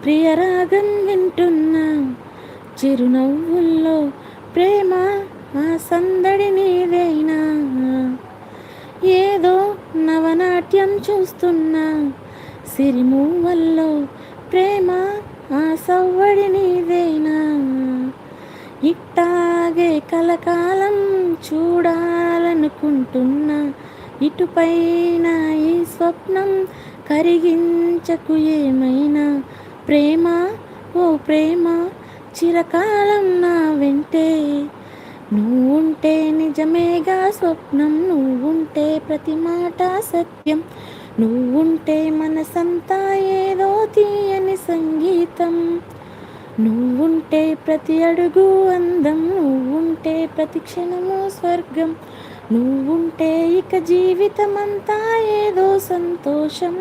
ప్రియరాగం వింటున్నా, చిరునవ్వుల్లో ప్రేమ ఆ సందడి నీదేనా. ఏదో నవనాట్యం చూస్తున్నా, సిరిమూవల్లో ప్రేమ ఆ సవ్వడి నీదేనా. ఇట్టాగే కలకాలం చూడాలనుకుంటున్నా, ఇటుపైన ఈ స్వప్నం కరిగించకు ఏమైనా. ప్రేమ ఓ ప్రేమ చిరకాలం నా వెంటే, నువ్వుంటే నిజమేగా స్వప్నం, నువ్వుంటే ప్రతి మాట సత్యం, నువ్వుంటే మనసంతా ఏదో తీయని సంగీతం, నువ్వుంటే ప్రతి అడుగు అందం, నువ్వుంటే ప్రతి క్షణము స్వర్గం, నువ్వుంటే ఇక జీవితమంతా ఏదో సంతోషం.